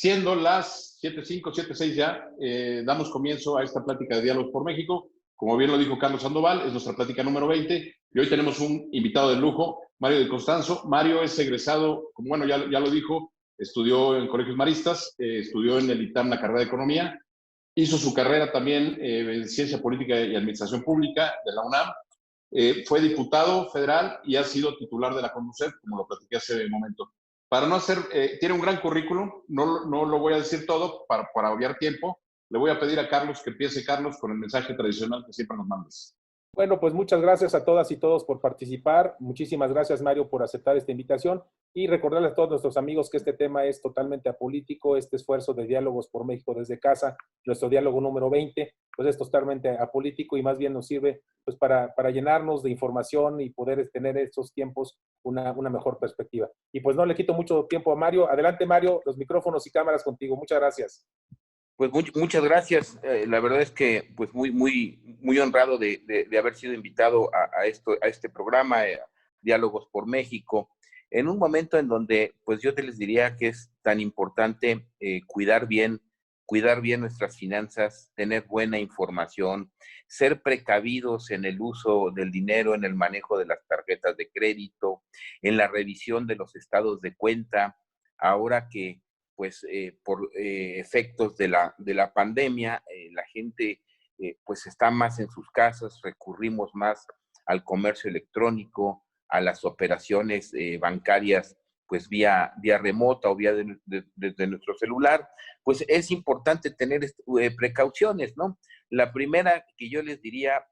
Siendo las 7:05, 7:06 ya, damos comienzo a esta plática de Diálogos por México. Como bien lo dijo Carlos Sandoval, es nuestra plática número 20 y hoy tenemos un invitado de lujo, Mario de Constanzo. Mario es egresado, como bueno, ya lo dijo, estudió en colegios maristas, estudió en el ITAM la carrera de Economía, hizo su carrera también en Ciencia Política y Administración Pública de la UNAM, fue diputado federal y ha sido titular de la CONDUCEF, como lo platiqué hace un momento. Para no hacer, tiene un gran currículum, no lo voy a decir todo para obviar tiempo. Le voy a pedir a Carlos que empiece, Carlos, con el mensaje tradicional que siempre nos mandes. Bueno, pues muchas gracias a todas y todos por participar. Muchísimas gracias, Mario, por aceptar esta invitación y recordarles a todos nuestros amigos que este tema es totalmente apolítico, este esfuerzo de Diálogos por México desde casa, nuestro diálogo número 20, pues es totalmente apolítico y más bien nos sirve pues para llenarnos de información y poder tener estos tiempos una mejor perspectiva. Y pues no le quito mucho tiempo a Mario. Adelante, Mario, los micrófonos y cámaras contigo. Muchas gracias. Pues muchas gracias. La verdad es que pues muy honrado de haber sido invitado a este programa, Diálogos por México, en un momento en donde pues yo te les diría que es tan importante cuidar bien nuestras finanzas, tener buena información, ser precavidos en el uso del dinero, en el manejo de las tarjetas de crédito, en la revisión de los estados de cuenta, ahora que pues por efectos de la pandemia, la gente pues está más en sus casas, recurrimos más al comercio electrónico, a las operaciones bancarias pues vía remota o desde nuestro celular, pues es importante tener precauciones, ¿no? La primera que yo les diría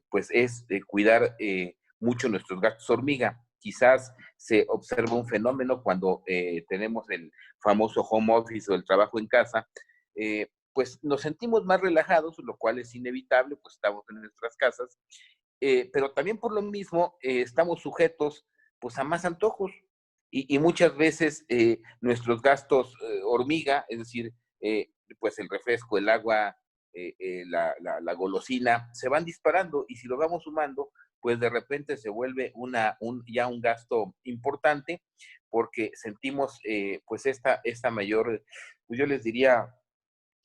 pues es cuidar mucho nuestros gastos hormiga. Quizás se observa un fenómeno cuando tenemos el famoso home office o el trabajo en casa, pues nos sentimos más relajados, lo cual es inevitable, pues estamos en nuestras casas, pero también por lo mismo estamos sujetos pues a más antojos y muchas veces nuestros gastos hormiga, es decir, pues el refresco, el agua, la golosina, se van disparando y si lo vamos sumando, pues de repente se vuelve ya un gasto importante porque sentimos pues esta mayor, pues yo les diría,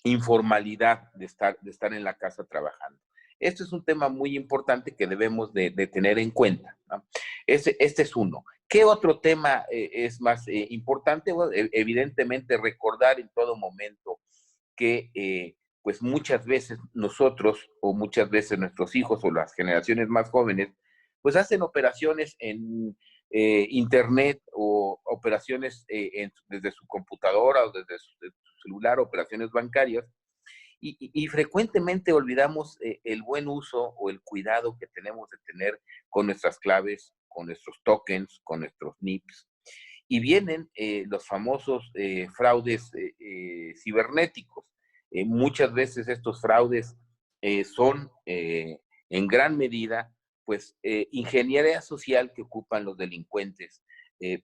informalidad de estar en la casa trabajando. Esto es un tema muy importante que debemos de tener en cuenta, ¿no? Este es uno. ¿Qué otro tema es más importante? Bueno, evidentemente recordar en todo momento que pues muchas veces nosotros o muchas veces nuestros hijos o las generaciones más jóvenes pues hacen operaciones en internet o operaciones desde su computadora o desde su celular, operaciones bancarias, y frecuentemente olvidamos el buen uso o el cuidado que tenemos de tener con nuestras claves, con nuestros tokens, con nuestros NIPs. Y vienen los famosos fraudes cibernéticos. Muchas veces estos fraudes son en gran medida pues ingeniería social que ocupan los delincuentes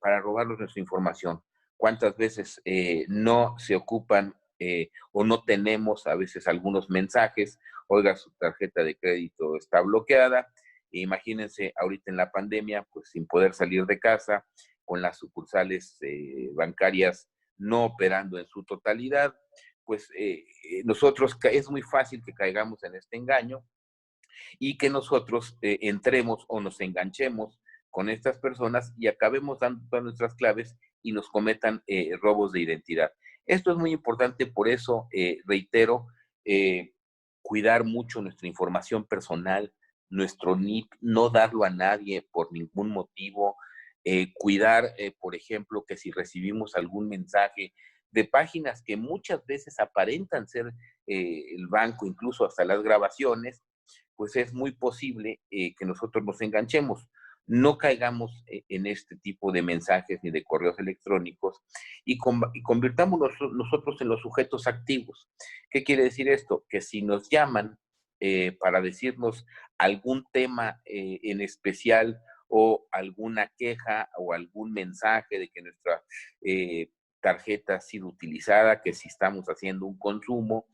para robarnos nuestra información. ¿Cuántas veces no se ocupan o no tenemos a veces algunos mensajes? Oiga, su tarjeta de crédito está bloqueada. Imagínense ahorita en la pandemia, pues sin poder salir de casa, con las sucursales bancarias no operando en su totalidad, pues nosotros es muy fácil que caigamos en este engaño y que nosotros entremos o nos enganchemos con estas personas y acabemos dando todas nuestras claves y nos cometan robos de identidad. Esto es muy importante, por eso reitero, cuidar mucho nuestra información personal, nuestro NIP, no darlo a nadie por ningún motivo, cuidar, por ejemplo, que si recibimos algún mensaje de páginas que muchas veces aparentan ser el banco, incluso hasta las grabaciones, pues es muy posible que nosotros nos enganchemos. No caigamos en este tipo de mensajes ni de correos electrónicos y convirtámonos nosotros en los sujetos activos. ¿Qué quiere decir esto? Que si nos llaman para decirnos algún tema en especial o alguna queja o algún mensaje de que nuestra tarjeta ha sido utilizada, que si estamos haciendo un consumo,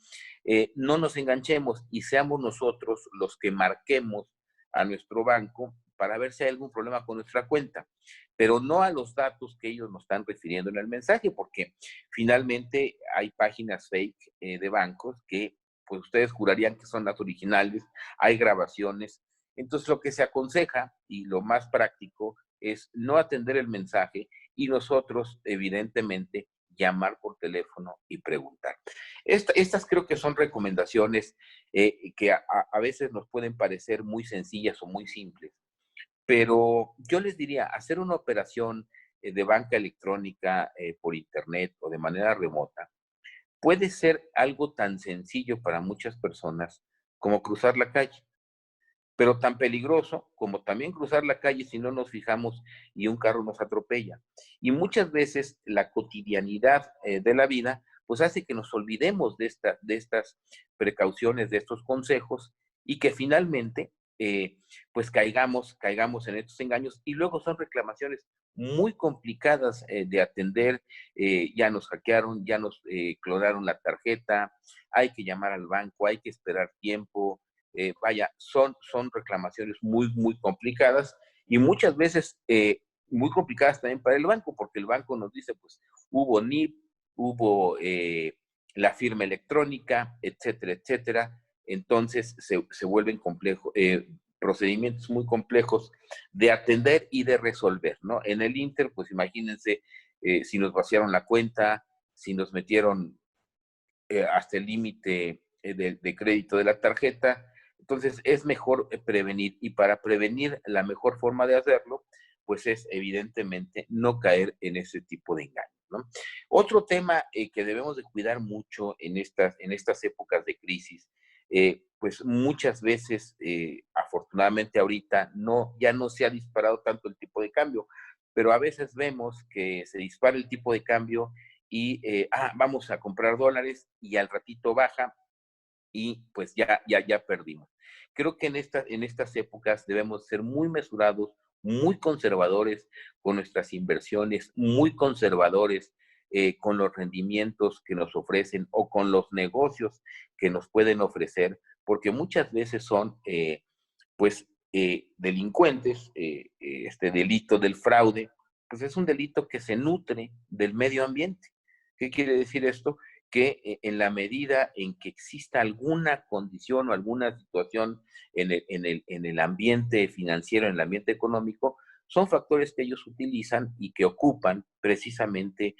no nos enganchemos y seamos nosotros los que marquemos a nuestro banco para ver si hay algún problema con nuestra cuenta, pero no a los datos que ellos nos están refiriendo en el mensaje, porque finalmente hay páginas fake de bancos que pues ustedes jurarían que son las originales, hay grabaciones. Entonces lo que se aconseja y lo más práctico es no atender el mensaje y nosotros evidentemente llamar por teléfono y preguntar. Estas creo que son recomendaciones que a veces nos pueden parecer muy sencillas o muy simples, pero yo les diría, hacer una operación de banca electrónica por internet o de manera remota puede ser algo tan sencillo para muchas personas como cruzar la calle, pero tan peligroso como también cruzar la calle si no nos fijamos y un carro nos atropella. Y muchas veces la cotidianidad de la vida pues hace que nos olvidemos de estas precauciones, de estos consejos y que finalmente pues caigamos en estos engaños y luego son reclamaciones muy complicadas de atender, ya nos hackearon, ya nos clonaron la tarjeta, hay que llamar al banco, hay que esperar tiempo, vaya, son reclamaciones muy complicadas y muchas veces muy complicadas también para el banco, porque el banco nos dice, pues, hubo NIP, hubo la firma electrónica, etcétera, etcétera. Entonces se vuelven complejos, procedimientos muy complejos de atender y de resolver, ¿no? En el Inter, pues imagínense si nos vaciaron la cuenta, si nos metieron hasta el límite de crédito de la tarjeta. Entonces es mejor prevenir y para prevenir la mejor forma de hacerlo, pues es evidentemente no caer en ese tipo de engaños, ¿no? Otro tema que debemos de cuidar mucho en estas épocas de crisis, pues muchas veces, afortunadamente ahorita, ya no se ha disparado tanto el tipo de cambio, pero a veces vemos que se dispara el tipo de cambio y vamos a comprar dólares y al ratito baja y pues ya perdimos. Creo que en estas épocas debemos ser muy mesurados, muy conservadores con nuestras inversiones, muy conservadores con los rendimientos que nos ofrecen o con los negocios que nos pueden ofrecer, porque muchas veces son pues delincuentes, este delito del fraude, pues es un delito que se nutre del medio ambiente. ¿Qué quiere decir esto? Que en la medida en que exista alguna condición o alguna situación en el ambiente financiero, en el ambiente económico, son factores que ellos utilizan y que ocupan precisamente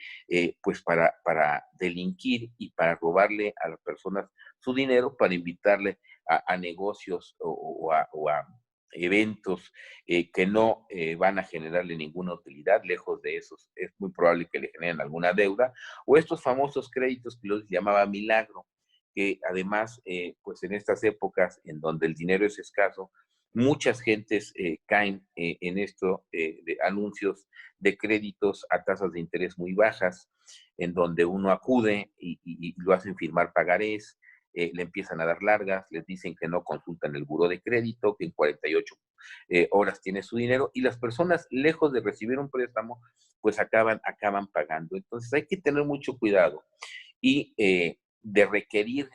pues para delinquir y para robarle a las personas su dinero, para invitarle a negocios o a eventos que no van a generarle ninguna utilidad. Lejos de esos, es muy probable que le generen alguna deuda, o estos famosos créditos que los llamaba milagro, que además, pues en estas épocas en donde el dinero es escaso, muchas gentes caen en esto de anuncios de créditos a tasas de interés muy bajas, en donde uno acude y lo hacen firmar pagarés, le empiezan a dar largas, les dicen que no consultan el buró de crédito, que en 48 horas tiene su dinero y las personas, lejos de recibir un préstamo, pues acaban pagando. Entonces hay que tener mucho cuidado y de requerir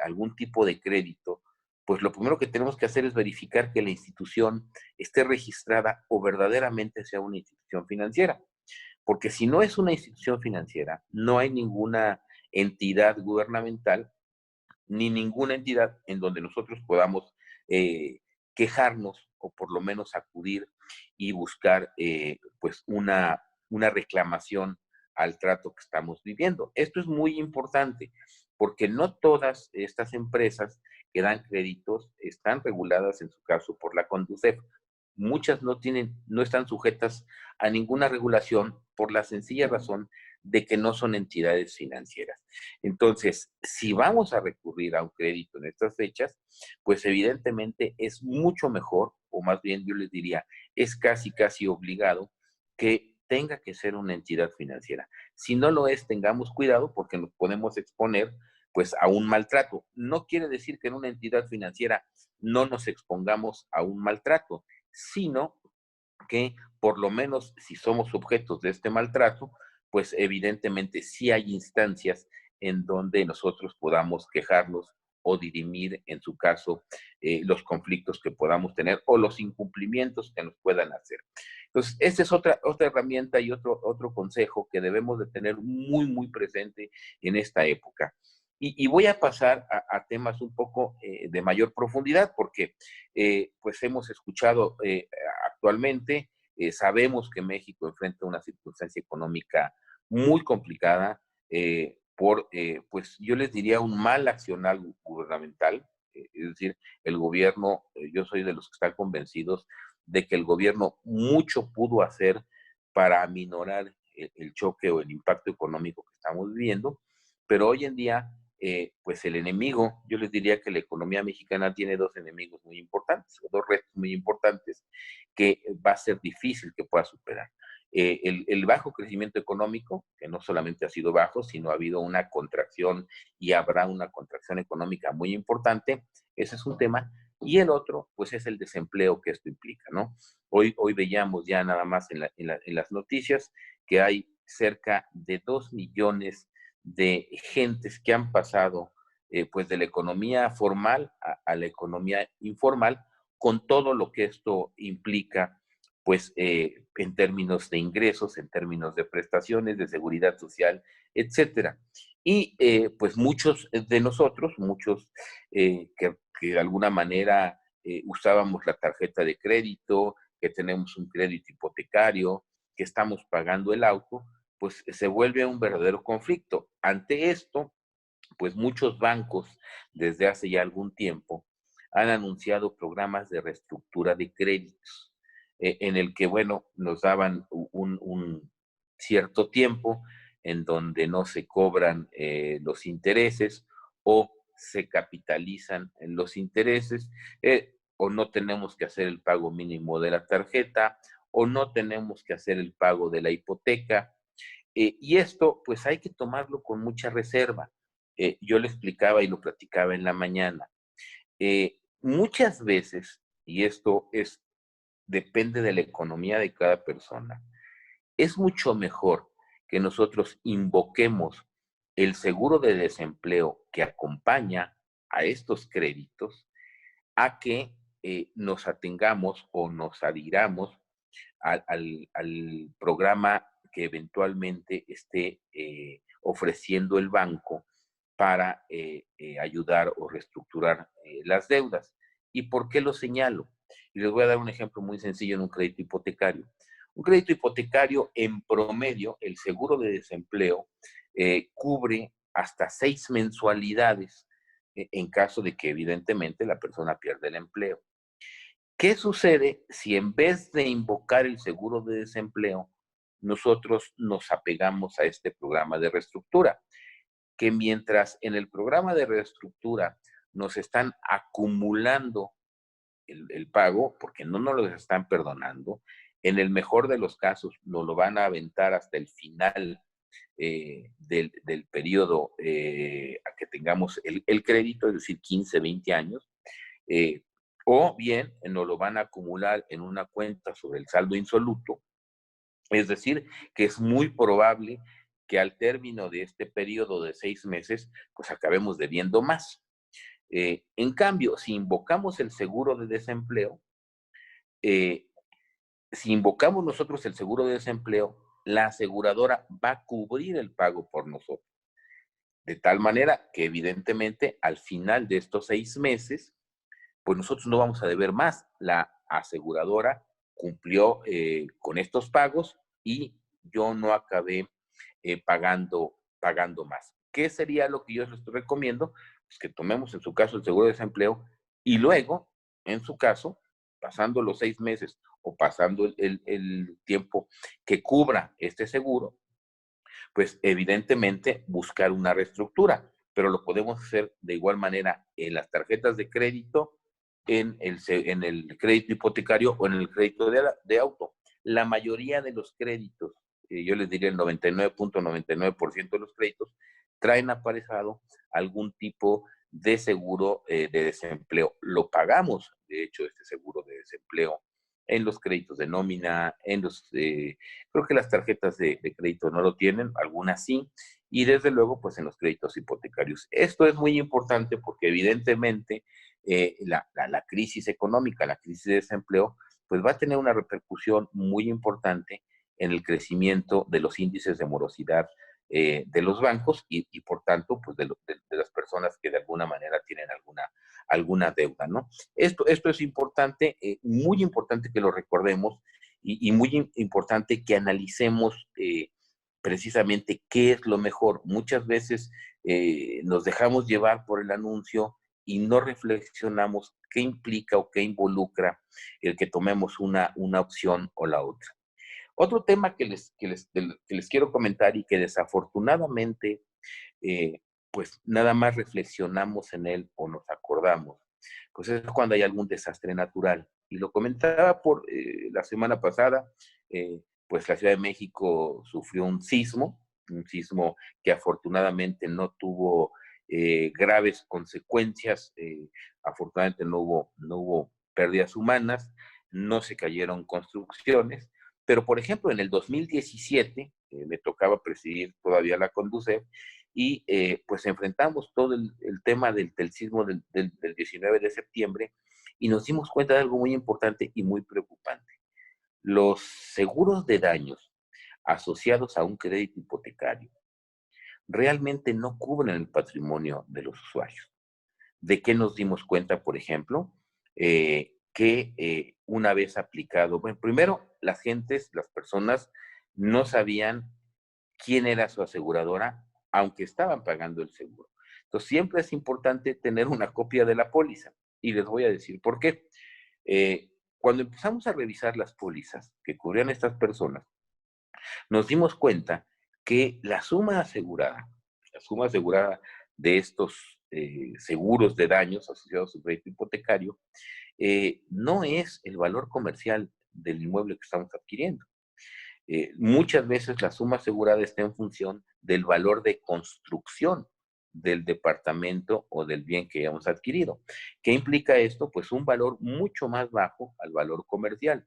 algún tipo de crédito, pues lo primero que tenemos que hacer es verificar que la institución esté registrada o verdaderamente sea una institución financiera. Porque si no es una institución financiera, no hay ninguna entidad gubernamental ni ninguna entidad en donde nosotros podamos quejarnos o por lo menos acudir y buscar pues una reclamación al trato que estamos viviendo. Esto es muy importante porque no todas estas empresas que dan créditos están reguladas en su caso por la Conducef. Muchas no están sujetas a ninguna regulación por la sencilla razón de que no son entidades financieras. Entonces, si vamos a recurrir a un crédito en estas fechas, pues evidentemente es mucho mejor, o más bien yo les diría, es casi obligado que tenga que ser una entidad financiera. Si no lo es, tengamos cuidado porque nos podemos exponer pues a un maltrato. No quiere decir que en una entidad financiera no nos expongamos a un maltrato, sino que por lo menos si somos objetos de este maltrato, pues evidentemente sí hay instancias en donde nosotros podamos quejarnos o dirimir, en su caso, los conflictos que podamos tener o los incumplimientos que nos puedan hacer. Entonces, esta es otra herramienta y otro consejo que debemos de tener muy, muy presente en esta época. Y voy a pasar a temas un poco de mayor profundidad, porque pues hemos escuchado actualmente, sabemos que México enfrenta una circunstancia económica muy complicada pues yo les diría un mal accionar gubernamental, es decir, el gobierno, yo soy de los que están convencidos de que el gobierno mucho pudo hacer para aminorar el choque o el impacto económico que estamos viviendo, pero hoy en día, pues el enemigo, yo les diría que la economía mexicana tiene dos enemigos muy importantes, o dos retos muy importantes, que va a ser difícil que pueda superar. El bajo crecimiento económico, que no solamente ha sido bajo, sino ha habido una contracción y habrá una contracción económica muy importante, ese es un tema. Y el otro, pues es el desempleo que esto implica, ¿no? Hoy veíamos ya nada más en las noticias que hay cerca de 2 millones de gentes que han pasado pues de la economía formal a la economía informal, con todo lo que esto implica pues en términos de ingresos, en términos de prestaciones, de seguridad social, etcétera. Y pues muchos de nosotros, muchos que de alguna manera usábamos la tarjeta de crédito, que tenemos un crédito hipotecario, que estamos pagando el auto, pues se vuelve un verdadero conflicto. Ante esto, pues muchos bancos desde hace ya algún tiempo han anunciado programas de reestructura de créditos en el que, bueno, nos daban un cierto tiempo en donde no se cobran los intereses o se capitalizan en los intereses, o no tenemos que hacer el pago mínimo de la tarjeta, o no tenemos que hacer el pago de la hipoteca. Y esto, pues hay que tomarlo con mucha reserva. Yo le explicaba y lo platicaba en la mañana. Muchas veces, y esto depende de la economía de cada persona, es mucho mejor que nosotros invoquemos el seguro de desempleo que acompaña a estos créditos a que nos atengamos o nos adhiramos al programa que eventualmente esté ofreciendo el banco para ayudar o reestructurar las deudas. ¿Y por qué lo señalo? Y les voy a dar un ejemplo muy sencillo en un crédito hipotecario. Un crédito hipotecario, en promedio, el seguro de desempleo cubre hasta 6 mensualidades en caso de que evidentemente la persona pierda el empleo. ¿Qué sucede si en vez de invocar el seguro de desempleo, nosotros nos apegamos a este programa de reestructura? Que mientras en el programa de reestructura nos están acumulando el pago, porque no nos lo están perdonando, en el mejor de los casos nos lo van a aventar hasta el final del periodo a que tengamos el crédito, es decir, 15, 20 años, eh, o bien nos lo van a acumular en una cuenta sobre el saldo insoluto, es decir, que es muy probable que al término de este periodo de 6 meses, pues acabemos debiendo más. En cambio, si invocamos el seguro de desempleo, eh, si invocamos nosotros el seguro de desempleo, la aseguradora va a cubrir el pago por nosotros. De tal manera que evidentemente al final de estos 6 meses, pues nosotros no vamos a deber más. La aseguradora cumplió con estos pagos y yo no acabé pagando más. ¿Qué sería lo que yo les recomiendo? Pues que tomemos en su caso el seguro de desempleo y luego, en su caso, pasando los 6 meses o pasando el tiempo que cubra este seguro, pues evidentemente buscar una reestructura, pero lo podemos hacer de igual manera en las tarjetas de crédito, en el crédito hipotecario o en el crédito de auto. La mayoría de los créditos, yo les diría el 99.99% de los créditos, traen aparejado algún tipo de seguro de desempleo. Lo pagamos, de hecho, este seguro de desempleo en los créditos de nómina, creo que las tarjetas de crédito no lo tienen, algunas sí, y desde luego pues en los créditos hipotecarios. Esto es muy importante porque evidentemente la crisis económica, la crisis de desempleo, pues va a tener una repercusión muy importante en el crecimiento de los índices de morosidad de los bancos y por tanto, pues de las personas que de alguna manera tienen alguna deuda, ¿no? Esto es importante, muy importante que lo recordemos y muy importante que analicemos precisamente qué es lo mejor. Muchas veces nos dejamos llevar por el anuncio y no reflexionamos qué implica o qué involucra el que tomemos una opción o la otra. Otro tema que les quiero comentar y que desafortunadamente, pues nada más reflexionamos en él o nos acordamos, pues es cuando hay algún desastre natural. Y lo comentaba por la semana pasada, pues la Ciudad de México sufrió un sismo que afortunadamente no tuvo graves consecuencias, afortunadamente no hubo pérdidas humanas, no se cayeron construcciones, pero, por ejemplo, en el 2017, me tocaba presidir todavía la Conducef, y pues enfrentamos todo el tema del sismo del 19 de septiembre, y nos dimos cuenta de algo muy importante y muy preocupante. Los seguros de daños asociados a un crédito hipotecario realmente no cubren el patrimonio de los usuarios. ¿De qué nos dimos cuenta, por ejemplo? Que una vez aplicado, bueno, primero las personas no sabían quién era su aseguradora, aunque estaban pagando el seguro. Entonces siempre es importante tener una copia de la póliza y les voy a decir por qué. Cuando empezamos a revisar las pólizas que cubrían estas personas, nos dimos cuenta que la suma asegurada de estos seguros de daños asociados a su crédito hipotecario, no es el valor comercial del inmueble que estamos adquiriendo. Muchas veces la suma asegurada está en función del valor de construcción del departamento o del bien que hayamos adquirido. ¿Qué implica esto? Pues un valor mucho más bajo al valor comercial.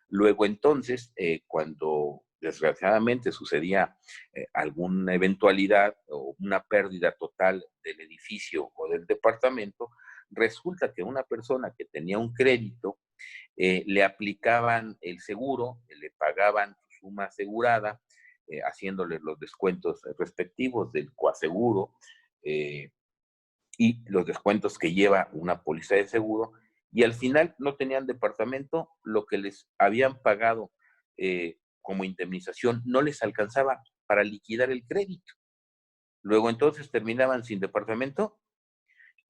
Luego entonces, cuando desgraciadamente sucedía alguna eventualidad o una pérdida total del edificio o del departamento, resulta que una persona que tenía un crédito le aplicaban el seguro, le pagaban su suma asegurada, haciéndole los descuentos respectivos del coaseguro y los descuentos que lleva una póliza de seguro, y al final no tenían departamento, lo que les habían pagado como indemnización no les alcanzaba para liquidar el crédito. Luego entonces terminaban sin departamento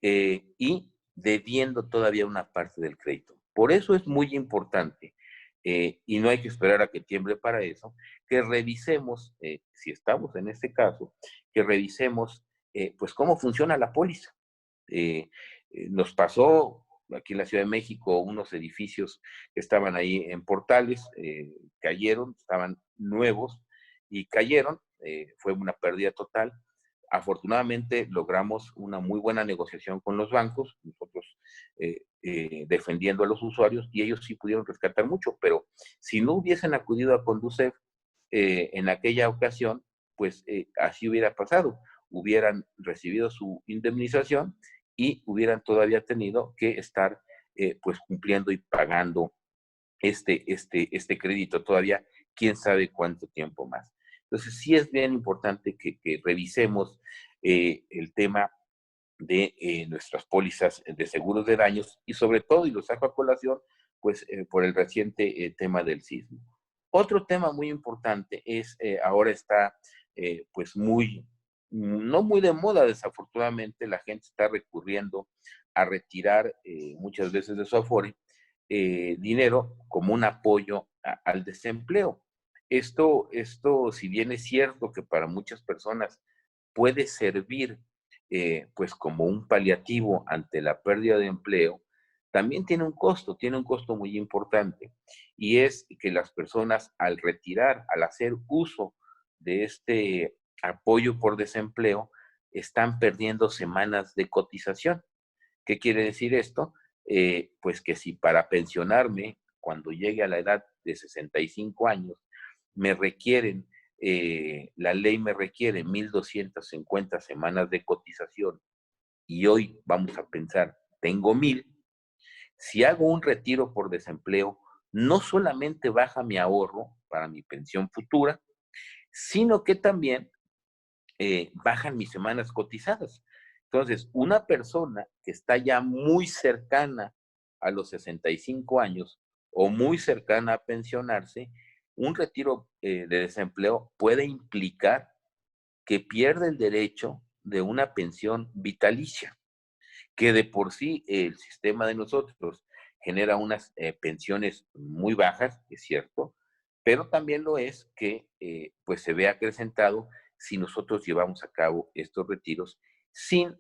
y debiendo todavía una parte del crédito. Por eso es muy importante, y no hay que esperar a que tiemble para eso, que revisemos, si estamos en este caso, que revisemos pues cómo funciona la póliza. Nos pasó aquí en la Ciudad de México unos edificios que estaban ahí en Portales, cayeron, estaban nuevos y cayeron, fue una pérdida total. Afortunadamente logramos una muy buena negociación con los bancos, nosotros defendiendo a los usuarios, y ellos sí pudieron rescatar mucho, pero si no hubiesen acudido a Conducef en aquella ocasión, pues así hubiera pasado. Hubieran recibido su indemnización y hubieran todavía tenido que estar pues cumpliendo y pagando este crédito todavía, quién sabe cuánto tiempo más. Entonces sí es bien importante que revisemos el tema de nuestras pólizas de seguros de daños y sobre todo, y lo saco a colación, pues por el reciente tema del sismo. Otro tema muy importante es, ahora está pues no muy de moda, desafortunadamente, la gente está recurriendo a retirar muchas veces de su Afore dinero como un apoyo al desempleo. Esto, si bien es cierto que para muchas personas puede servir pues como un paliativo ante la pérdida de empleo, también tiene un costo muy importante, y es que las personas al retirar, al hacer uso de este apoyo por desempleo, están perdiendo semanas de cotización. ¿Qué quiere decir esto? Pues que si para pensionarme, cuando llegue a la edad de 65 años, me requieren la ley me requiere 1,250 semanas de cotización y hoy vamos a pensar, tengo 1,000, si hago un retiro por desempleo, no solamente baja mi ahorro para mi pensión futura, sino que también bajan mis semanas cotizadas. Entonces, una persona que está ya muy cercana a los 65 años o muy cercana a pensionarse, un retiro de desempleo puede implicar que pierde el derecho de una pensión vitalicia, que de por sí el sistema de nosotros genera unas pensiones muy bajas, es cierto, pero también lo es que pues se ve acrecentado si nosotros llevamos a cabo estos retiros sin,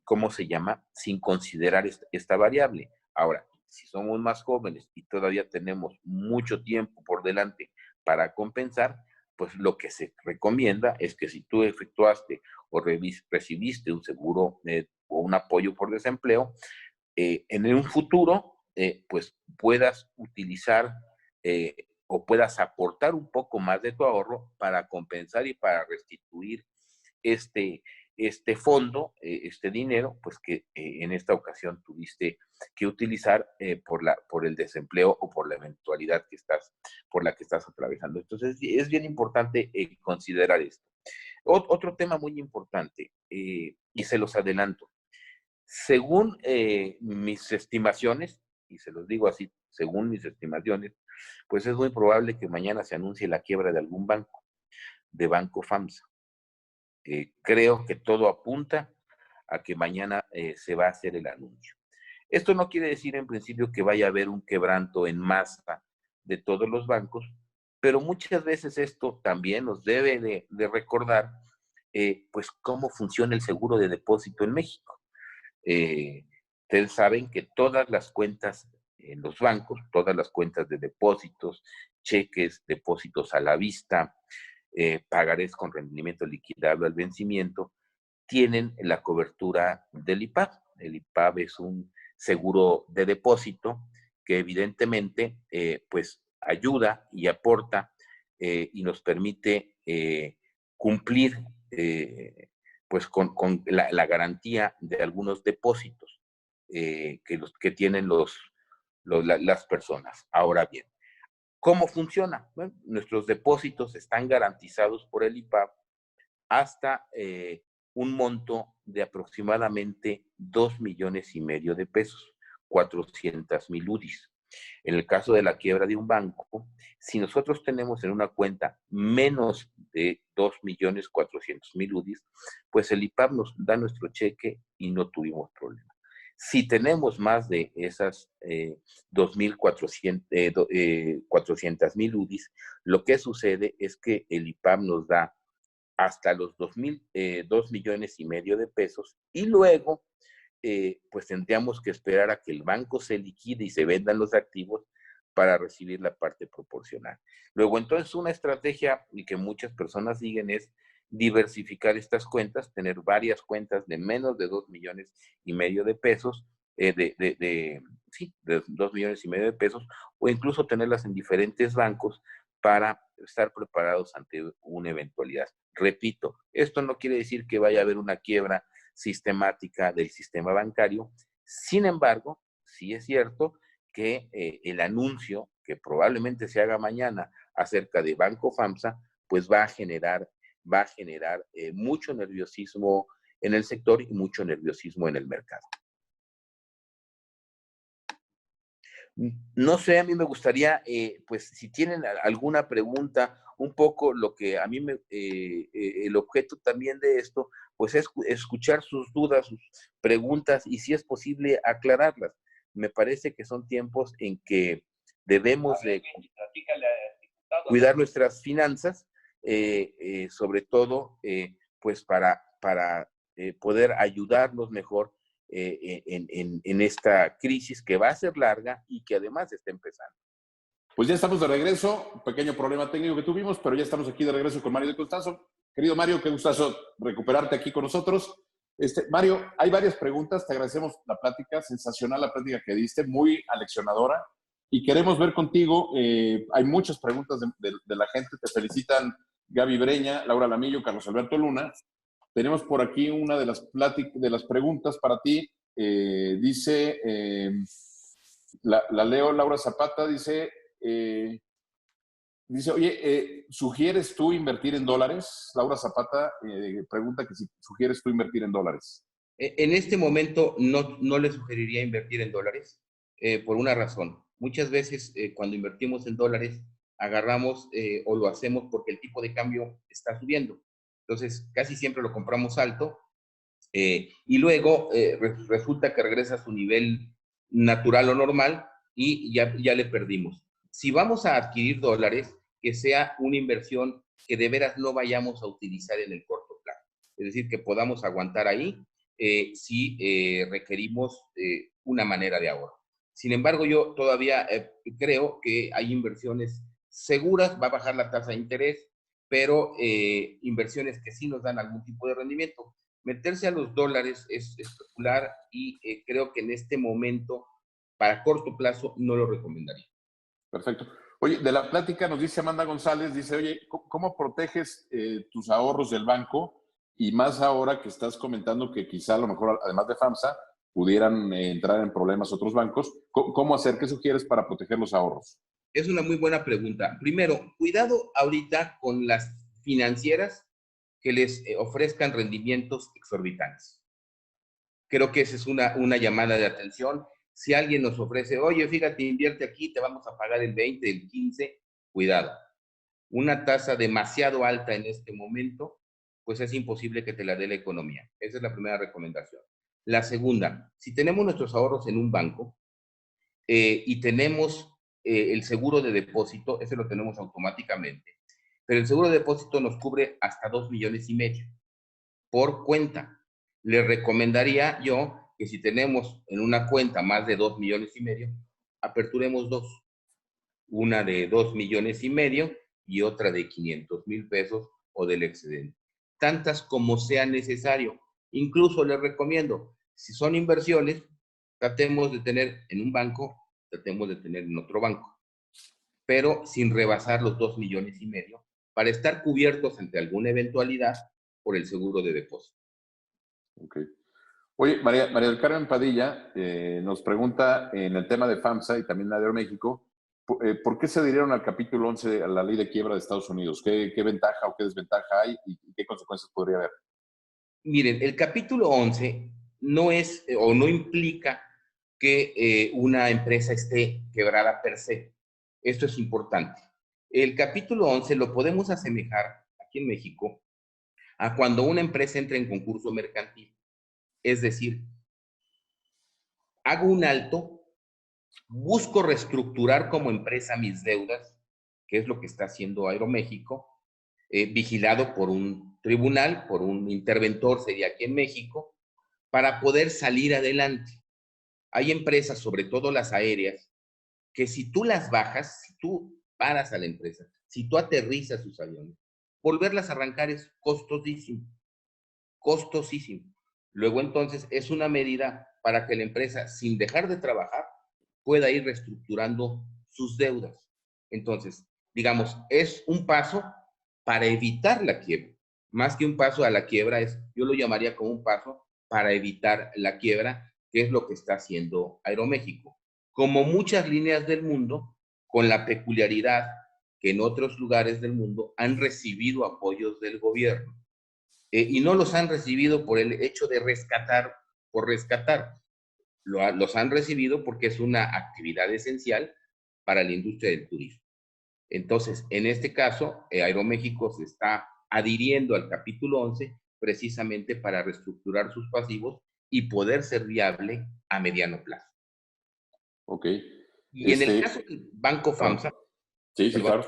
¿cómo se llama? Sin considerar esta variable. Ahora, si somos más jóvenes y todavía tenemos mucho tiempo por delante para compensar, pues lo que se recomienda es que si tú efectuaste o recibiste un seguro o un apoyo por desempleo, en un futuro, pues puedas utilizar o puedas aportar un poco más de tu ahorro para compensar y para restituir este, este fondo, este dinero, pues que en esta ocasión tuviste que utilizar por el desempleo o por la eventualidad por la que estás atravesando. Entonces, es bien importante considerar esto. Otro tema muy importante, y se los adelanto, según mis estimaciones, y se los digo así, según mis estimaciones, pues es muy probable que mañana se anuncie la quiebra de algún banco, de Banco FAMSA. Creo que todo apunta a que mañana se va a hacer el anuncio. Esto no quiere decir en principio que vaya a haber un quebranto en masa de todos los bancos, pero muchas veces esto también nos debe de recordar pues cómo funciona el seguro de depósito en México. Ustedes saben que todas las cuentas en los bancos, todas las cuentas de depósitos, cheques, depósitos a la vista, pagarés con rendimiento liquidable al vencimiento, tienen la cobertura del IPAB. El IPAB es un seguro de depósito que evidentemente pues ayuda y aporta y nos permite cumplir pues con la garantía de algunos depósitos que tienen las personas. Ahora bien, ¿cómo funciona? Bueno, nuestros depósitos están garantizados por el IPAB hasta un monto de aproximadamente 2,5 millones de pesos, 400,000 UDIs. En el caso de la quiebra de un banco, si nosotros tenemos en una cuenta menos de 2,400,000 UDIs, pues el IPAB nos da nuestro cheque y no tuvimos problema. Si tenemos más de esas 400,000 UDIs, lo que sucede es que el IPAB nos da hasta los 2,5 millones de pesos y luego pues tendríamos que esperar a que el banco se liquide y se vendan los activos para recibir la parte proporcional. Luego, entonces, una estrategia que muchas personas siguen es diversificar estas cuentas, tener varias cuentas de menos de 2,5 millones de pesos, de 2,5 millones de pesos, o incluso tenerlas en diferentes bancos para estar preparados ante una eventualidad. Repito, esto no quiere decir que vaya a haber una quiebra sistemática del sistema bancario. Sin embargo, sí es cierto que el anuncio que probablemente se haga mañana acerca de Banco FAMSA, pues va a generar mucho nerviosismo en el sector y mucho nerviosismo en el mercado. No sé, a mí me gustaría, pues si tienen alguna pregunta, un poco lo que a mí el objeto también de esto, pues es escuchar sus dudas, sus preguntas y si es posible aclararlas. Me parece que son tiempos en que debemos de cuidar nuestras finanzas, sobre todo, pues para poder ayudarnos mejor en esta crisis que va a ser larga y que además está empezando. Pues ya estamos de regreso, un pequeño problema técnico que tuvimos, pero ya estamos aquí de regreso con Mario de Constanzo. Querido Mario, qué gustazo recuperarte aquí con nosotros. Mario, hay varias preguntas, te agradecemos la plática, sensacional la plática que diste, muy aleccionadora. y queremos ver contigo, hay muchas preguntas de la gente, te felicitan Gaby Breña, Laura Lamillo, Carlos Alberto Luna. Tenemos por aquí una de las preguntas para ti. Dice, la leo, Laura Zapata, dice, oye, ¿sugieres tú invertir en dólares? Laura Zapata pregunta que si sugieres tú invertir en dólares. En este momento no le sugeriría invertir en dólares por una razón. Muchas veces cuando invertimos en dólares agarramos o lo hacemos porque el tipo de cambio está subiendo. Entonces, casi siempre lo compramos alto y luego resulta que regresa a su nivel natural o normal y ya le perdimos. Si vamos a adquirir dólares, que sea una inversión que de veras no vayamos a utilizar en el corto plazo. Es decir, que podamos aguantar ahí si requerimos una manera de ahorro. Sin embargo, yo todavía creo que hay inversiones seguras, va a bajar la tasa de interés, pero inversiones que sí nos dan algún tipo de rendimiento. Meterse a los dólares es especular y creo que en este momento, para corto plazo, no lo recomendaría. Perfecto. Oye, de la plática nos dice Amanda González, dice, oye, ¿cómo proteges tus ahorros del banco? Y más ahora que estás comentando que quizá a lo mejor, además de FAMSA, pudieran entrar en problemas otros bancos. ¿Cómo hacer? ¿Qué sugieres para proteger los ahorros? Es una muy buena pregunta. Primero, cuidado ahorita con las financieras que les ofrezcan rendimientos exorbitantes. Creo que esa es una llamada de atención. Si alguien nos ofrece, oye, fíjate, invierte aquí, te vamos a pagar el 20, el 15, cuidado. Una tasa demasiado alta en este momento, pues es imposible que te la dé la economía. Esa es la primera recomendación. La segunda, si tenemos nuestros ahorros en un banco y tenemos el seguro de depósito, ese lo tenemos automáticamente, pero el seguro de depósito nos cubre hasta 2,5 millones por cuenta. Le recomendaría yo que si tenemos en una cuenta más de 2,5 millones, aperturemos dos. Una de 2,5 millones y otra de 500,000 pesos o del excedente. Tantas como sea necesario. Incluso les recomiendo, si son inversiones, tratemos de tener en un banco, tratemos de tener en otro banco, pero sin rebasar los 2,5 millones para estar cubiertos ante alguna eventualidad por el seguro de depósito. Ok. Oye, María del Carmen Padilla nos pregunta en el tema de FAMSA y también de Aeroméxico, ¿por qué se adhirieron al capítulo 11 a la ley de quiebra de Estados Unidos? ¿Qué ventaja o qué desventaja hay y qué consecuencias podría haber? Miren, el capítulo 11 no es o no implica que una empresa esté quebrada per se. Esto es importante. El capítulo 11 lo podemos asemejar aquí en México a cuando una empresa entra en concurso mercantil. Es decir, hago un alto, busco reestructurar como empresa mis deudas, que es lo que está haciendo Aeroméxico, vigilado por un tribunal, por un interventor, sería aquí en México, para poder salir adelante. Hay empresas, sobre todo las aéreas, que si tú las bajas, si tú paras a la empresa, si tú aterrizas sus aviones, volverlas a arrancar es costosísimo, costosísimo. Luego entonces es una medida para que la empresa, sin dejar de trabajar, pueda ir reestructurando sus deudas. Entonces, digamos, es un paso para evitar la quiebra. Más que un paso a la quiebra, yo lo llamaría como un paso para evitar la quiebra, que es lo que está haciendo Aeroméxico. Como muchas líneas del mundo, con la peculiaridad que en otros lugares del mundo han recibido apoyos del gobierno. Y no los han recibido por el hecho de rescatar por rescatar. Los han recibido porque es una actividad esencial para la industria del turismo. Entonces, en este caso, Aeroméxico se está adhiriendo al capítulo 11 precisamente para reestructurar sus pasivos y poder ser viable a mediano plazo. Ok. Y en el caso del Banco FAMSA, sí, perdón,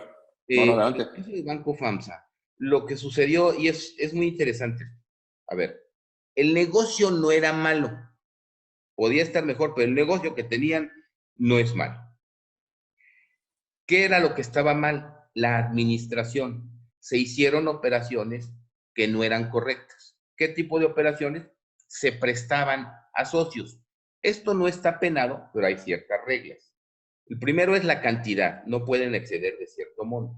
claro. No, en el caso del Banco FAMSA, lo que sucedió, y es muy interesante, a ver, el negocio no era malo, podía estar mejor, pero el negocio que tenían no es malo. ¿Qué era lo que estaba mal? La administración. Se hicieron operaciones que no eran correctas. ¿Qué tipo de operaciones? Se prestaban a socios. Esto no está penado, pero hay ciertas reglas. El primero es la cantidad, no pueden exceder de cierto monto.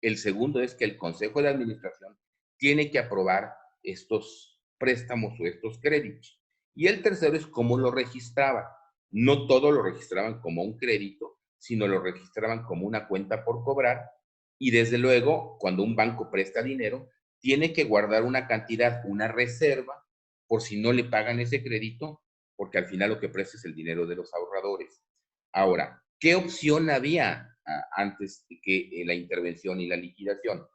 El segundo es que el Consejo de Administración tiene que aprobar estos préstamos o estos créditos. Y el tercero es cómo lo registraba. No todo lo registraban como un crédito, sino lo registraban como una cuenta por cobrar. Y desde luego, cuando un banco presta dinero, tiene que guardar una cantidad, una reserva, por si no le pagan ese crédito, porque al final lo que presta es el dinero de los ahorradores. Ahora, ¿qué opción había antes de que la intervención y la liquidación?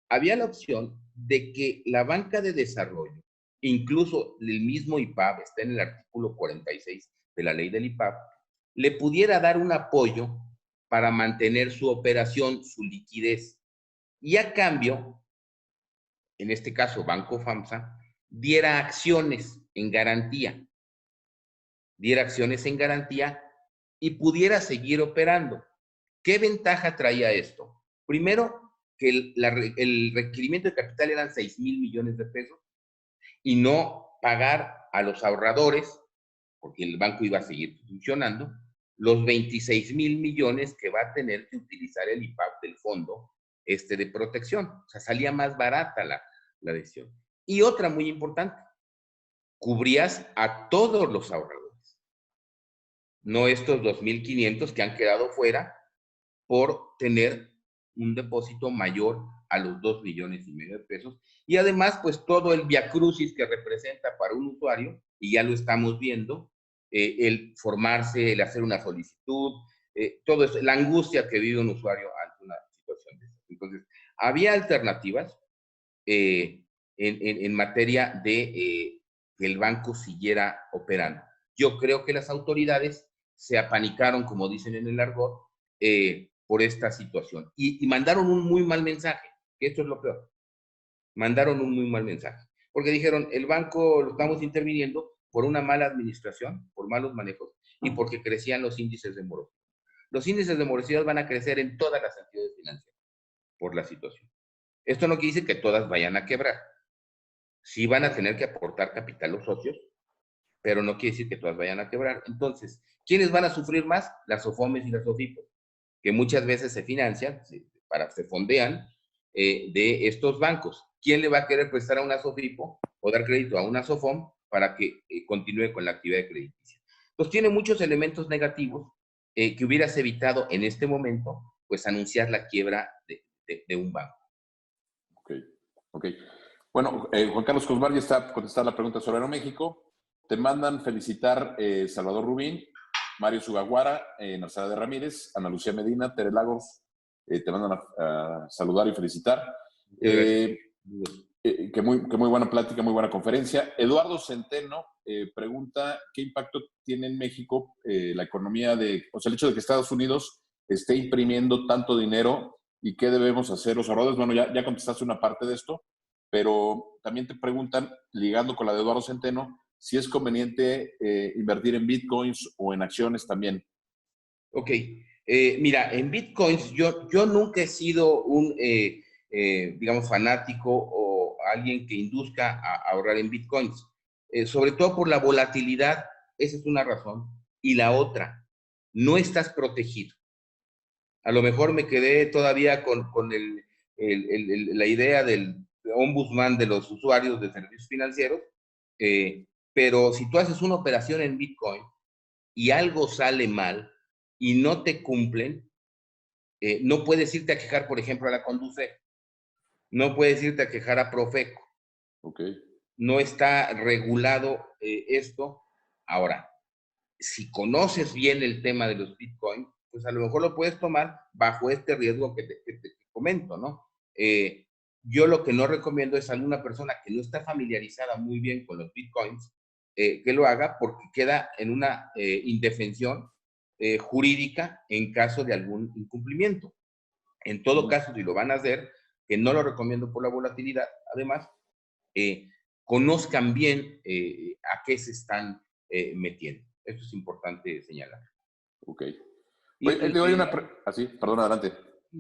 Había la opción de que la banca de desarrollo, incluso el mismo IPAB, está en el artículo 46 de la ley del IPAB, le pudiera dar un apoyo para mantener su operación, su liquidez, y a cambio, en este caso Banco FAMSA, diera acciones en garantía, y pudiera seguir operando. ¿Qué ventaja traía esto? Primero, que el requerimiento de capital eran 6,000 millones de pesos y no pagar a los ahorradores, porque el banco iba a seguir funcionando, los 26,000 millones que va a tener que utilizar el IPAB del fondo de protección. O sea, salía más barata la decisión. Y otra muy importante, cubrías a todos los ahorradores, no estos 2,500 que han quedado fuera por tener un depósito mayor a los 2,5 millones de pesos. Y además, pues todo el viacrucis que representa para un usuario, y ya lo estamos viendo, el formarse, el hacer una solicitud, todo eso, la angustia que vive un usuario ante una situación de eso. Entonces, había alternativas en materia de que el banco siguiera operando. Yo creo que las autoridades se apanicaron, como dicen en el argot, por esta situación. Y mandaron un muy mal mensaje, que esto es lo peor. Mandaron un muy mal mensaje. Porque dijeron, el banco lo estamos interviniendo por una mala administración, por malos manejos, y porque crecían los índices de morosidad. Los índices de morosidad van a crecer en todas las entidades financieras por la situación. Esto no quiere decir que todas vayan a quebrar. Sí van a tener que aportar capital los socios, pero no quiere decir que todas vayan a quebrar. Entonces, ¿quiénes van a sufrir más? Las SOFOMES y las SOFIPOS, que muchas veces se financian, se fondean de estos bancos. ¿Quién le va a querer prestar a una SOFIPO o dar crédito a una SOFOM para que continúe con la actividad crediticia? Entonces, tiene muchos elementos negativos que hubieras evitado en este momento, pues anunciar la quiebra de un banco. Ok. Bueno, Juan Carlos Cosmar ya está contestada la pregunta sobre Aeroméxico. Te mandan felicitar Salvador Rubín, Mario Sugaguara, Narzada de Ramírez, Ana Lucía Medina, Tere Lagos, te mandan a saludar y felicitar. Que muy buena plática, muy buena conferencia. Eduardo Centeno pregunta qué impacto tiene en México la economía o sea, el hecho de que Estados Unidos esté imprimiendo tanto dinero y qué debemos hacer los ahorradores. Bueno, ya contestaste una parte de esto, pero también te preguntan, ligando con la de Eduardo Centeno, si es conveniente invertir en bitcoins o en acciones también. Ok, mira, en bitcoins yo nunca he sido un, digamos, fanático o alguien que induzca a ahorrar en bitcoins, sobre todo por la volatilidad, esa es una razón, y la otra, no estás protegido. A lo mejor me quedé todavía con la idea del ombudsman de los usuarios de servicios financieros, pero si tú haces una operación en bitcoin y algo sale mal y no te cumplen, no puedes irte a quejar, por ejemplo, a la Conducef, no puedes irte a quejar a Profeco. Okay. No está regulado esto. Ahora, si conoces bien el tema de los Bitcoin, pues a lo mejor lo puedes tomar bajo este riesgo que te comento, ¿no? Yo lo que no recomiendo es a alguna persona que no está familiarizada muy bien con los Bitcoins, que lo haga porque queda en una indefensión jurídica en caso de algún incumplimiento. En todo caso, si lo van a hacer, que no lo recomiendo por la volatilidad, además, conozcan bien a qué se están metiendo. Esto es importante señalar. Ok. Así, perdón, adelante.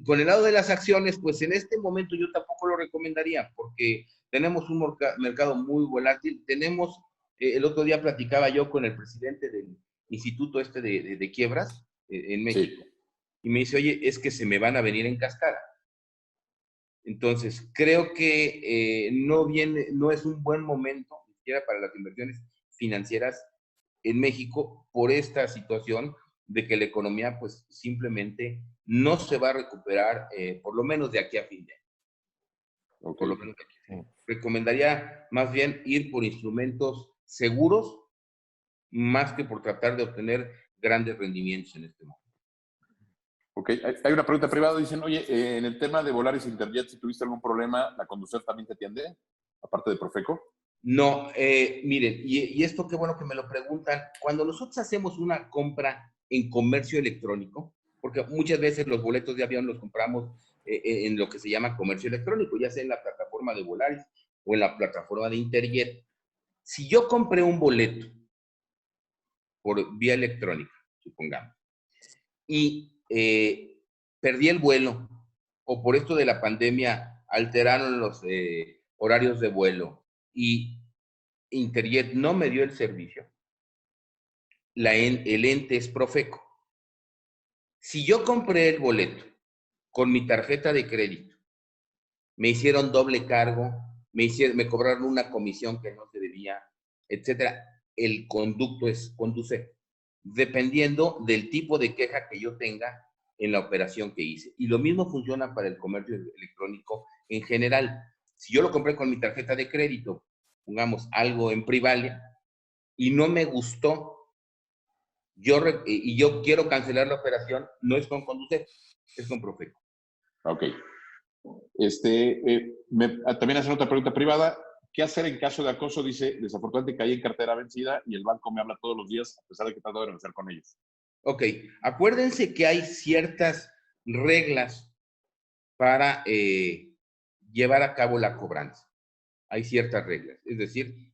Con el lado de las acciones, pues en este momento yo tampoco lo recomendaría porque tenemos un mercado muy volátil. Tenemos, el otro día platicaba yo con el presidente del Instituto de Quiebras en México. Sí. y me dice, oye, es que se me van a venir en cascada. Entonces, creo que no es un buen momento, ni siquiera para las inversiones financieras en México, por esta situación de que la economía, pues, simplemente no se va a recuperar, por lo menos de aquí a fin de año. Okay. Por lo menos de aquí a fin de año. Recomendaría más bien ir por instrumentos seguros, más que por tratar de obtener grandes rendimientos en este momento. Ok, hay una pregunta privada, dicen, oye, en el tema de Volaris Interjet, si tuviste algún problema, ¿la Conducef también te atiende? Aparte de Profeco. No, miren, y esto qué bueno que me lo preguntan, cuando nosotros hacemos una compra en comercio electrónico, porque muchas veces los boletos de avión los compramos en lo que se llama comercio electrónico, ya sea en la plataforma de Volaris o en la plataforma de Interjet. Si yo compré un boleto por vía electrónica, supongamos, y perdí el vuelo, o por esto de la pandemia alteraron los horarios de vuelo y Interjet no me dio el servicio, el ente es Profeco. Si yo compré el boleto con mi tarjeta de crédito, me hicieron doble cargo, me cobraron una comisión que no se debía, etcétera, el conducto es Conducef, dependiendo del tipo de queja que yo tenga en la operación que hice. Y lo mismo funciona para el comercio electrónico en general. Si yo lo compré con mi tarjeta de crédito, pongamos algo en Privalia, y no me gustó, y yo quiero cancelar la operación, no es con Conducef, es con Profeco. Ok. También hacen otra pregunta privada. ¿Qué hacer en caso de acoso? Dice, desafortunadamente caí en cartera vencida y el banco me habla todos los días, a pesar de que trato de negociar con ellos. Ok, acuérdense que hay ciertas reglas para llevar a cabo la cobranza. Hay ciertas reglas. Es decir,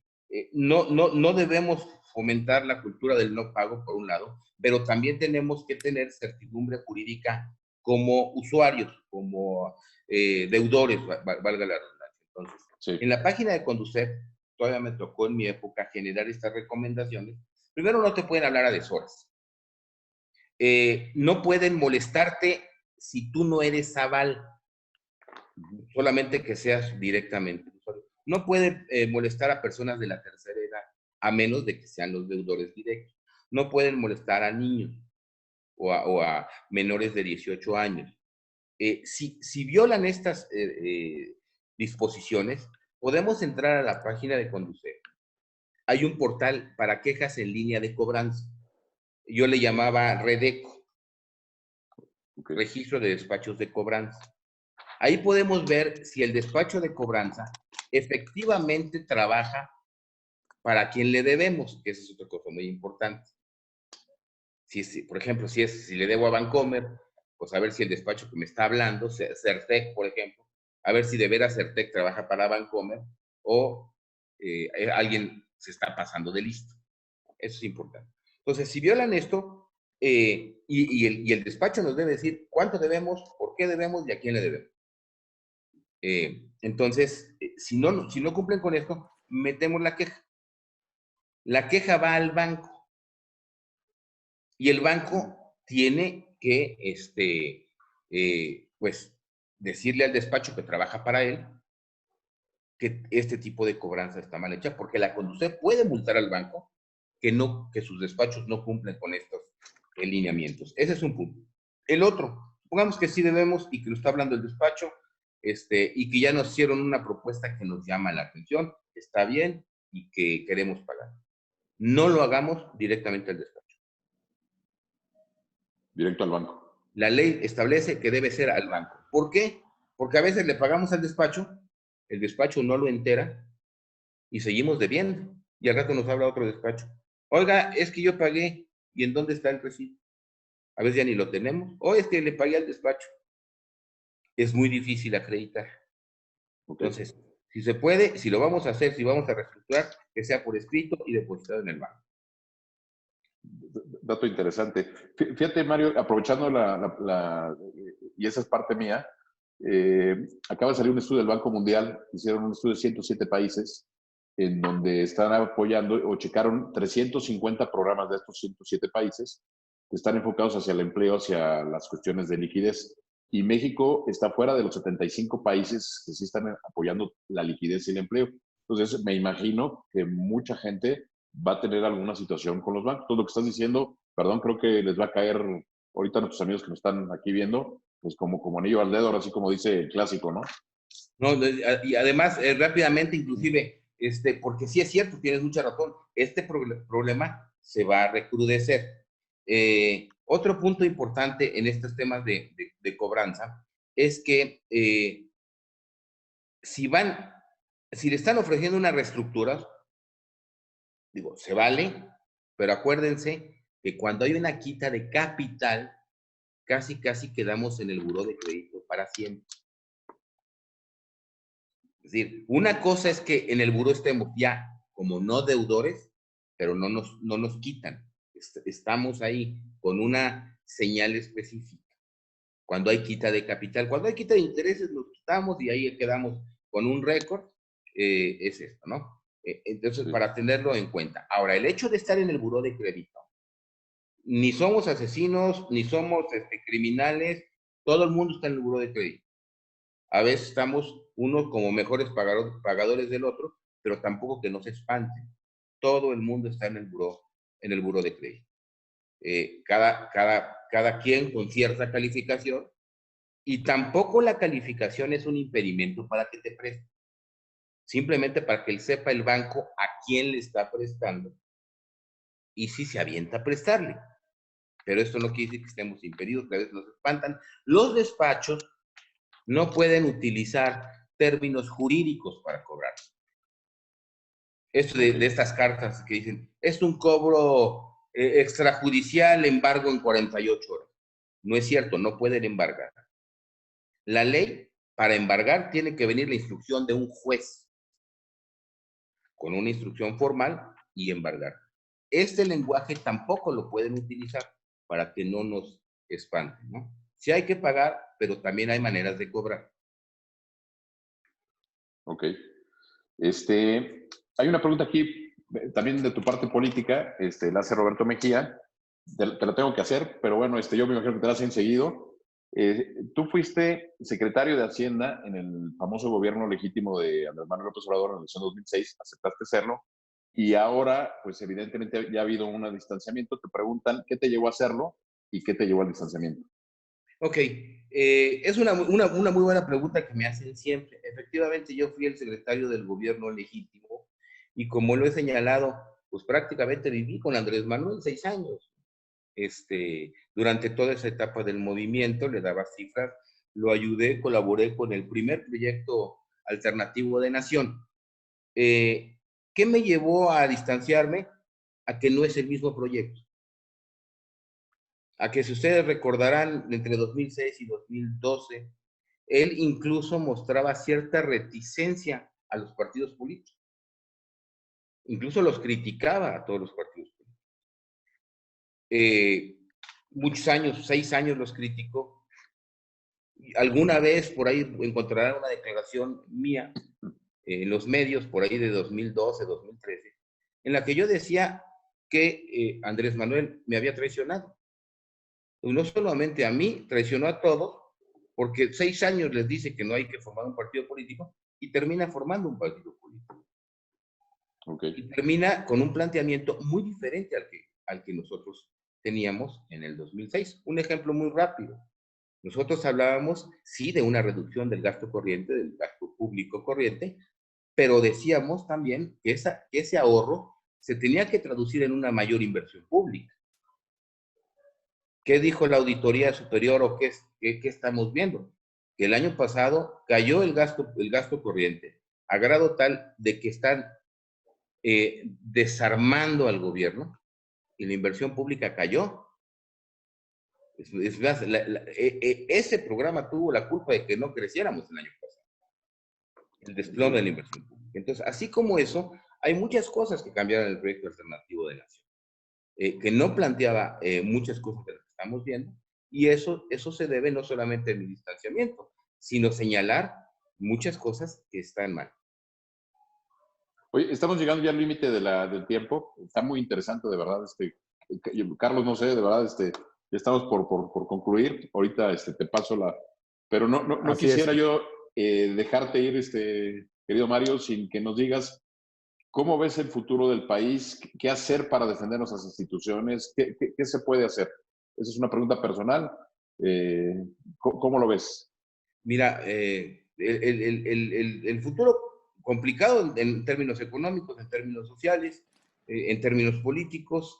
no debemos fomentar la cultura del no pago, por un lado, pero también tenemos que tener certidumbre jurídica como usuarios, como deudores, valga la redundancia. Entonces, sí. En la página de Conducef, todavía me tocó en mi época generar estas recomendaciones. Primero, no te pueden hablar a deshoras. No pueden molestarte si tú no eres aval, solamente que seas directamente usuario. No pueden molestar a personas de la tercera edad, a menos de que sean los deudores directos. No pueden molestar a niños o a menores de 18 años. Si violan estas disposiciones, podemos entrar a la página de Conducef. Hay un portal para quejas en línea de cobranza. Yo le llamaba Redeco, okay. Registro de despachos de cobranza. Ahí podemos ver si el despacho de cobranza efectivamente trabaja para quien le debemos, que esa es otra cosa muy importante. Por ejemplo, si le debo a Bancomer, pues a ver si el despacho que me está hablando, Certec, por ejemplo, a ver si de veras Certec trabaja para Bancomer o alguien se está pasando de listo. Eso es importante. Entonces, si violan esto, y el despacho nos debe decir cuánto debemos, por qué debemos y a quién le debemos. Entonces, si no cumplen con esto, metemos la queja. La queja va al banco. Y el banco tiene que, pues, decirle al despacho que trabaja para él que este tipo de cobranza está mal hecha, porque la Conducef puede multar al banco que sus despachos no cumplen con estos lineamientos. Ese es un punto. El otro, supongamos que sí debemos y que nos está hablando el despacho, y que ya nos hicieron una propuesta que nos llama la atención, está bien y que queremos pagar. No lo hagamos directamente al despacho. Directo al banco. La ley establece que debe ser al banco. ¿Por qué? Porque a veces le pagamos al despacho, el despacho no lo entera y seguimos debiendo. Y al rato nos habla otro despacho. Oiga, es que yo pagué, ¿y en dónde está el recibo? A veces ya ni lo tenemos. O es que le pagué al despacho. Es muy difícil acreditar. Okay. Entonces, si se puede, si lo vamos a hacer, si vamos a reestructurar, que sea por escrito y depositado en el banco. Dato interesante. Fíjate, Mario, aprovechando y esa es parte mía, acaba de salir un estudio del Banco Mundial, hicieron un estudio de 107 países, en donde están apoyando o checaron 350 programas de estos 107 países, que están enfocados hacia el empleo, hacia las cuestiones de liquidez. Y México está fuera de los 75 países que sí están apoyando la liquidez y el empleo. Entonces, me imagino que mucha gente va a tener alguna situación con los bancos. Todo lo que estás diciendo, perdón, creo que les va a caer ahorita a nuestros amigos que nos están aquí viendo, pues como anillo al dedo, ahora sí como dice el clásico, ¿no? No, y además, rápidamente, inclusive, porque sí es cierto, tienes mucha razón, este problema se va a recrudecer. Otro punto importante en estos temas de cobranza es que si le están ofreciendo una reestructura, digo, se vale, pero acuérdense que cuando hay una quita de capital, casi quedamos en el buró de crédito para siempre. Es decir, una cosa es que en el buró estemos ya como no deudores, pero no nos quitan. Estamos ahí con una señal específica. Cuando hay quita de capital, cuando hay quita de intereses, nos quitamos y ahí quedamos con un récord. Es esto, ¿no? Entonces, para tenerlo en cuenta. Ahora, el hecho de estar en el buró de crédito, ni somos asesinos, ni somos criminales, todo el mundo está en el buró de crédito. A veces estamos unos como mejores pagadores del otro, pero tampoco que nos espanten. Todo el mundo está en el buró de crédito. Cada quien con cierta calificación, y tampoco la calificación es un impedimento para que te preste. Simplemente para que él sepa el banco a quién le está prestando y si se avienta a prestarle. Pero esto no quiere decir que estemos impedidos, que a veces nos espantan. Los despachos no pueden utilizar términos jurídicos para cobrar. Esto de estas cartas que dicen, es un cobro extrajudicial, embargo en 48 horas. No es cierto, no pueden embargar. La ley, para embargar, tiene que venir la instrucción de un juez, con una instrucción formal y embargar. Este lenguaje tampoco lo pueden utilizar para que no nos espanten, ¿no? Sí hay que pagar, pero también hay maneras de cobrar. Ok. Hay una pregunta aquí, también de tu parte política, la hace Roberto Mejía. Te la tengo que hacer, pero bueno, yo me imagino que te la hacen seguido. Tú fuiste secretario de Hacienda en el famoso gobierno legítimo de Andrés Manuel López Obrador en la elección 2006, aceptaste serlo, y ahora, pues evidentemente ya ha habido un distanciamiento. Te preguntan qué te llevó a hacerlo y qué te llevó al distanciamiento. Ok, es una muy buena pregunta que me hacen siempre. Efectivamente, yo fui el secretario del gobierno legítimo y como lo he señalado, pues prácticamente viví con Andrés Manuel 6 años. Durante toda esa etapa del movimiento, le daba cifras, lo ayudé, colaboré con el primer proyecto alternativo de nación. ¿Qué me llevó a distanciarme? A que no es el mismo proyecto. A que si ustedes recordarán, entre 2006 y 2012, él incluso mostraba cierta reticencia a los partidos políticos. Incluso los criticaba a todos los partidos políticos. Muchos años, 6 años los criticó. Alguna vez por ahí encontrarán una declaración mía en los medios, por ahí de 2012, 2013, en la que yo decía que Andrés Manuel me había traicionado. Y no solamente a mí, traicionó a todos, porque 6 años les dice que no hay que formar un partido político y termina formando un partido político. Okay. Y termina con un planteamiento muy diferente al que nosotros teníamos en el 2006. Un ejemplo muy rápido. Nosotros hablábamos, sí, de una reducción del gasto corriente, del gasto público corriente, pero decíamos también que ese ahorro se tenía que traducir en una mayor inversión pública. ¿Qué dijo la Auditoría Superior o qué estamos viendo? Que el año pasado cayó el gasto corriente a grado tal de que están desarmando al gobierno y la inversión pública cayó. Es más, ese programa tuvo la culpa de que no creciéramos el año pasado. El desplome de la inversión pública. Entonces, así como eso, hay muchas cosas que cambiaron en el proyecto alternativo de nación, que no planteaba muchas cosas de las que estamos viendo, y eso se debe no solamente a mi distanciamiento, sino señalar muchas cosas que están mal. Oye, estamos llegando ya al límite del tiempo. Está muy interesante, de verdad, Carlos, no sé, de verdad, ya estamos por concluir. Ahorita te paso la... Pero no quisiera yo dejarte ir, querido Mario, sin que nos digas cómo ves el futuro del país, qué hacer para defender nuestras instituciones, qué se puede hacer. Esa es una pregunta personal. ¿Cómo lo ves? Mira, el futuro complicado en términos económicos, en términos sociales, en términos políticos.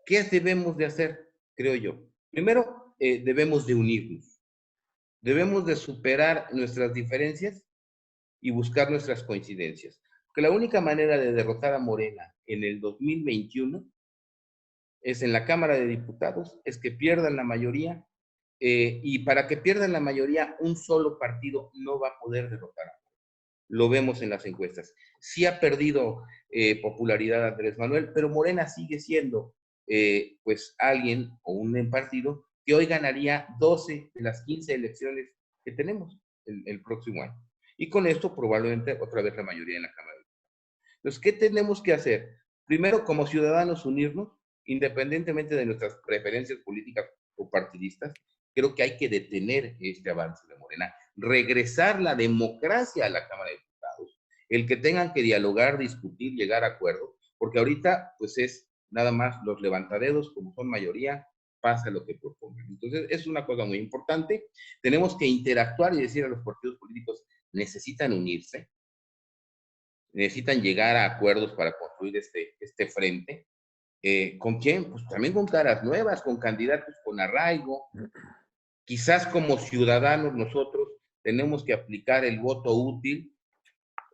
¿Qué debemos de hacer? Creo yo. Primero, debemos de unirnos. Debemos de superar nuestras diferencias y buscar nuestras coincidencias. Porque la única manera de derrotar a Morena en el 2021 es en la Cámara de Diputados, es que pierdan la mayoría, y para que pierdan la mayoría, un solo partido no va a poder derrotar a Morena. Lo vemos en las encuestas. Sí ha perdido popularidad Andrés Manuel, pero Morena sigue siendo pues alguien o un partido que hoy ganaría 12 de las 15 elecciones que tenemos el próximo año. Y con esto probablemente otra vez la mayoría en la Cámara. Entonces, ¿qué tenemos que hacer? Primero, como ciudadanos, unirnos, independientemente de nuestras preferencias políticas o partidistas. Creo que hay que detener este avance de Morena, regresar la democracia a la Cámara de Diputados, el que tengan que dialogar, discutir, llegar a acuerdos, porque ahorita pues es nada más los levantadedos, como son mayoría, pasa lo que propongan. Entonces, es una cosa muy importante. Tenemos que interactuar y decir a los partidos políticos, necesitan unirse, necesitan llegar a acuerdos para construir este frente. ¿Con quién? Pues también con caras nuevas, con candidatos con arraigo. Quizás como ciudadanos nosotros tenemos que aplicar el voto útil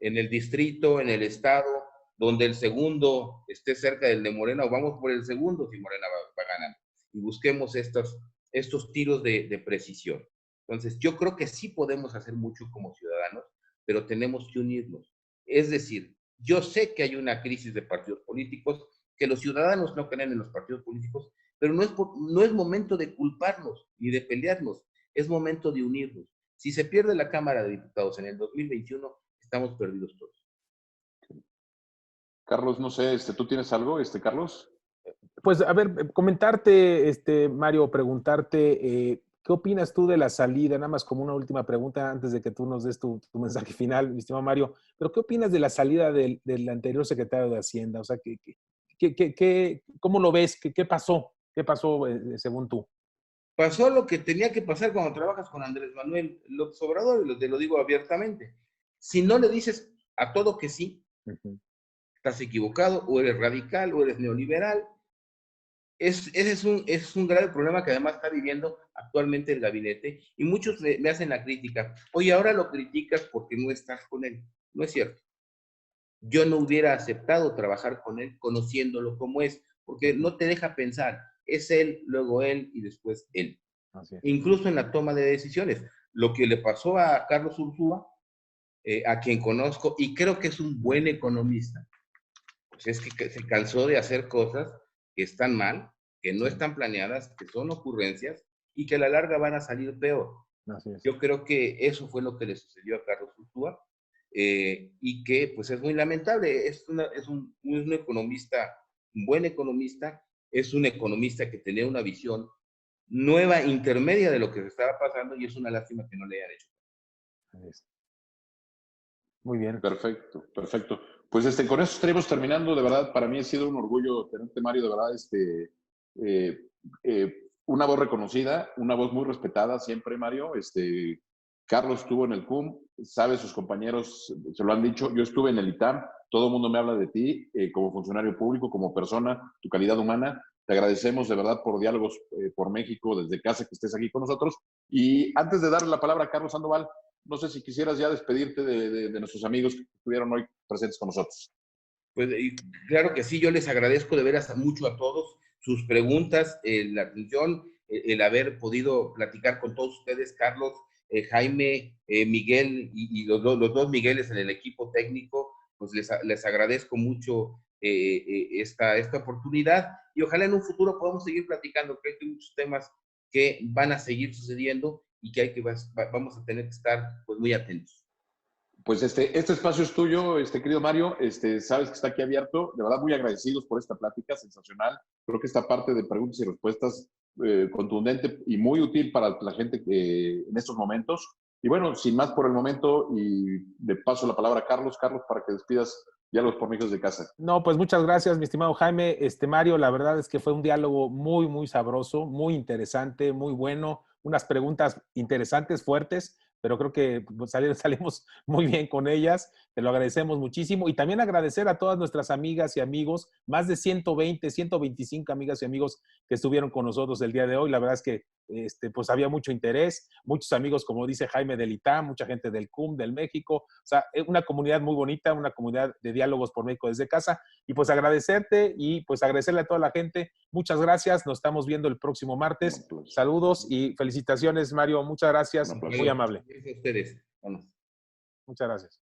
en el distrito, en el estado, donde el segundo esté cerca del de Morena, o vamos por el segundo si Morena va ganando. Y busquemos estos tiros de precisión. Entonces, yo creo que sí podemos hacer mucho como ciudadanos, pero tenemos que unirnos. Es decir, yo sé que hay una crisis de partidos políticos, que los ciudadanos no creen en los partidos políticos, pero no es momento de culparnos ni de pelearnos, es momento de unirnos. Si se pierde la Cámara de Diputados en el 2021, estamos perdidos todos. Carlos, no sé, ¿tú tienes algo, Carlos? Pues, a ver, comentarte, Mario, preguntarte, ¿qué opinas tú de la salida? Nada más como una última pregunta antes de que tú nos des tu mensaje final, mi estimado Mario. Pero, ¿qué opinas de la salida del anterior secretario de Hacienda? O sea, ¿cómo lo ves? ¿Qué pasó? ¿Qué pasó según tú? Pasó lo que tenía que pasar cuando trabajas con Andrés Manuel López Obrador, y te lo digo abiertamente. Si no le dices a todo que sí, estás equivocado, o eres radical, o eres neoliberal. Ese es un grave problema que además está viviendo actualmente el gabinete, y muchos me hacen la crítica. Oye, ahora lo criticas porque no estás con él. No es cierto. Yo no hubiera aceptado trabajar con él conociéndolo como es, porque no te deja pensar. Es él, luego él y después él. Así es. Incluso en la toma de decisiones. Lo que le pasó a Carlos Ursúa, a quien conozco, y creo que es un buen economista, pues es que se cansó de hacer cosas que están mal, que no están planeadas, que son ocurrencias y que a la larga van a salir peor. Así es. Yo creo que eso fue lo que le sucedió a Carlos Ursúa, y que pues es muy lamentable. Es un economista, un buen economista, es un economista que tenía una visión nueva, intermedia de lo que se estaba pasando, y es una lástima que no le hayan hecho. Muy bien. Perfecto, perfecto. Pues con eso estaremos terminando. De verdad, para mí ha sido un orgullo tenerte, Mario. De verdad, una voz reconocida, una voz muy respetada siempre, Mario. Carlos estuvo en el CUM, sabe, sus compañeros se lo han dicho. Yo estuve en el ITAM, todo el mundo me habla de ti como funcionario público, como persona, tu calidad humana. Te agradecemos de verdad por Diálogos por México, desde casa, que estés aquí con nosotros. Y antes de darle la palabra a Carlos Sandoval, no sé si quisieras ya despedirte de nuestros amigos que estuvieron hoy presentes con nosotros. Pues claro que sí, yo les agradezco de veras mucho a todos sus preguntas, la atención, el haber podido platicar con todos ustedes, Carlos, Jaime, Miguel y los dos Migueles en el equipo técnico. Pues les agradezco mucho esta oportunidad, y ojalá en un futuro podamos seguir platicando. Creo que hay muchos temas que van a seguir sucediendo y que vamos a tener que estar pues muy atentos. Pues este espacio es tuyo, querido Mario. Sabes que está aquí abierto. De verdad, muy agradecidos por esta plática sensacional. Creo que esta parte de preguntas y respuestas contundente y muy útil para la gente en estos momentos. Y bueno, sin más por el momento, y le paso la palabra a Carlos. Carlos, para que despidas Diálogos por México desde casa. No, pues muchas gracias, mi estimado Jaime. Mario, la verdad es que fue un diálogo muy, muy sabroso, muy interesante, muy bueno, unas preguntas interesantes, fuertes, pero creo que pues, salimos muy bien con ellas. Te lo agradecemos muchísimo. Y también agradecer a todas nuestras amigas y amigos, más de 120, 125 amigas y amigos que estuvieron con nosotros el día de hoy. La verdad es que pues había mucho interés, muchos amigos, como dice Jaime, del ITAM, mucha gente del CUM, del México. O sea, una comunidad muy bonita, una comunidad de diálogos por México desde casa. Y pues agradecerte y pues agradecerle a toda la gente. Muchas gracias. Nos estamos viendo el próximo martes. Saludos y felicitaciones, Mario. Muchas gracias. Muy amable. Gracias a ustedes. Bueno. Muchas gracias.